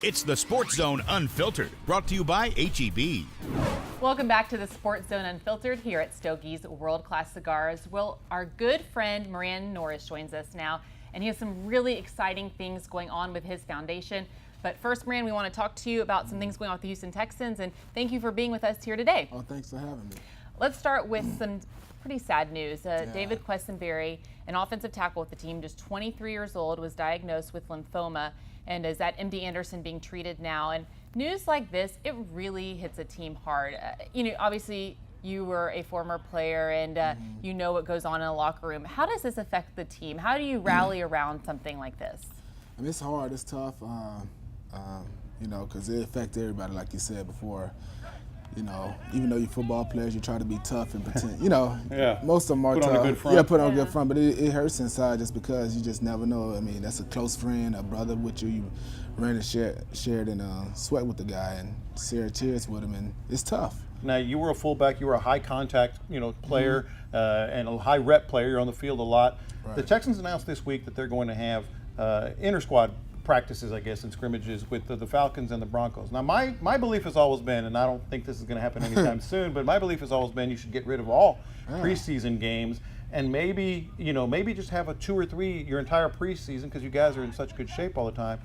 It's the Sports Zone Unfiltered, brought to you by HEB. Welcome back to the Sports Zone Unfiltered here at Stokey's World Class Cigars. Well, our good friend Moran Norris joins us now, and he has some really exciting things going on with his foundation. But first, Moran, we want to talk to you about some things going on with the Houston Texans, and thank you for being with us here today. Oh, thanks for having me. Let's start with some pretty sad news. David Quessenberry, an offensive tackle with the team, just 23 years old, was diagnosed with lymphoma and is at MD Anderson being treated now. And news like this, it really hits a team hard. Obviously, you were a former player and you know what goes on in a locker room. How does this affect the team? How do you rally around something like this? I mean, it's hard, it's tough, because it affects everybody, like you said before. Even though you're football players, you try to be tough and pretend. Most of them are put tough. On a good front. Yeah, put on a good front, but it hurts inside just because you just never know. I mean, that's a close friend, a brother with you. You ran and shared and sweat with the guy and shared tears with him, and it's tough. Now, you were a fullback. You were a high contact, player and a high rep player. You're on the field a lot. Right. The Texans announced this week that they're going to have inter squad practices, I guess, and scrimmages with the Falcons and the Broncos. Now, my belief has always been, and I don't think this is going to happen anytime soon, but my belief has always been you should get rid of all preseason games and maybe just have a 2 or 3 your entire preseason, because you guys are in such good shape all the time,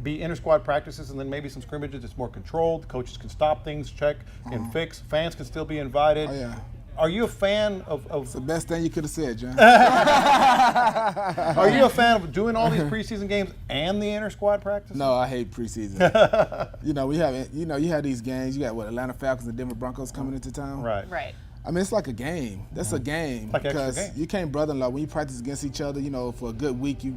be inter-squad practices and then maybe some scrimmages. It's more controlled. Coaches can stop things, check, and fix. Fans can still be invited. Oh, yeah. Are you a fan of It's the best thing you could have said, John. Are you a fan of doing all these preseason games and the inter-squad practice? No, I hate preseason. We have, you had these games. You got Atlanta Falcons and Denver Broncos coming into town. Right. I mean, it's like a game. That's a game. Like because extra game. You can't brother-in-law. When you practice against each other, for a good week, you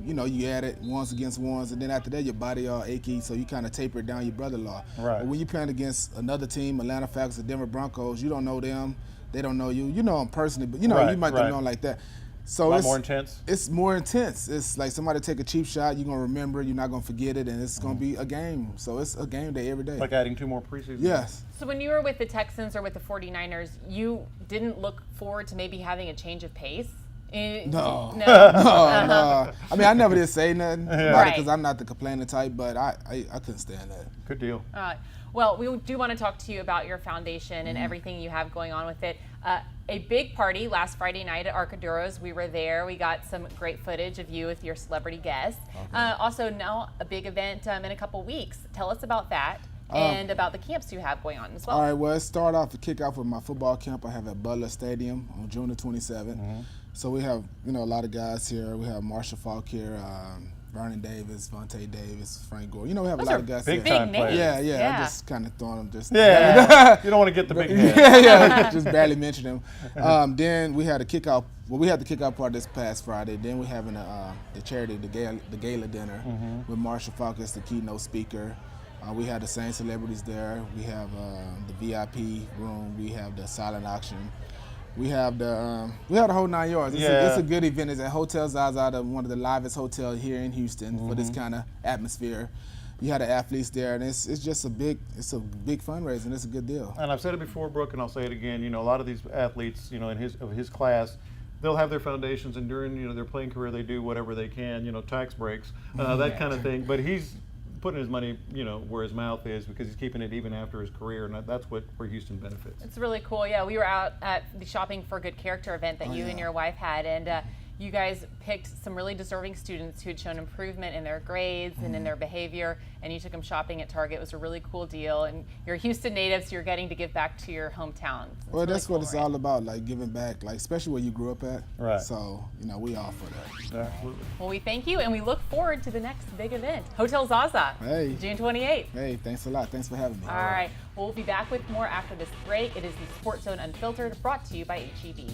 add it ones against ones, and then after that, your body all achy, so you kind of taper it down your brother-in-law. Right. But when you're playing against another team, Atlanta Falcons or Denver Broncos, you don't know them. They don't know you. You know them personally, but you might not know them like that. So it's more intense. It's more intense. It's like somebody take a cheap shot, you're gonna remember, you're not gonna forget it, and it's gonna be a game. So it's a game day every day. Like adding 2 more preseason. Yes. So when you were with the Texans or with the 49ers, you didn't look forward to maybe having a change of pace? No. No. I mean, I never did say nothing about it because I'm not the complaining type, but I couldn't stand that. Good deal. Well, we do want to talk to you about your foundation and everything you have going on with it. A big party last Friday night at Arcaduros. We were there. We got some great footage of you with your celebrity guests. Okay. Also, now a big event in a couple weeks. Tell us about that and about the camps you have going on as well. All right. Well, it started off to kick off with my football camp I have at Butler Stadium on June the 27th. So we have a lot of guys here. We have Marshall Faulk here. Vernon Davis, Vontae Davis, Frank Gore. We have Those a lot of guys big here. time players. Yeah. I just kind of throwing them just. Yeah. You don't want to get the big head. Just barely mention them. Then we had a kickoff. Well, we had the kickoff part this past Friday. Then we're having the charity, the gala dinner with Marshall Faulk as the keynote speaker. We have the same celebrities there. We have the VIP room. We have the silent auction. We have the whole 9 yards. It's a good event. It's at Hotel Zaza, one of the livest hotels here in Houston for this kind of atmosphere. You have the athletes there, and it's just a big fundraiser, and it's a good deal. And I've said it before, Brooke, and I'll say it again. A lot of these athletes, of his class, they'll have their foundations, and during their playing career, they do whatever they can, tax breaks, that kind of thing. But he's putting his money, where his mouth is, because he's keeping it even after his career, and that's where Houston benefits. It's really cool. Yeah, we were out at the Shopping for Good Character event that you and your wife had, and you guys picked some really deserving students who had shown improvement in their grades and in their behavior, and you took them shopping at Target. It was a really cool deal, and you're a Houston native, so you're getting to give back to your hometown. Well, that's cool, what it's all about, like giving back, like especially where you grew up at. Right. So, we all for that. Absolutely. Well, we thank you, and we look forward to the next big event, Hotel Zaza, June 28th. Hey, thanks a lot. Thanks for having me. All right. We'll be back with more after this break. It is the Sports Zone Unfiltered, brought to you by HEB.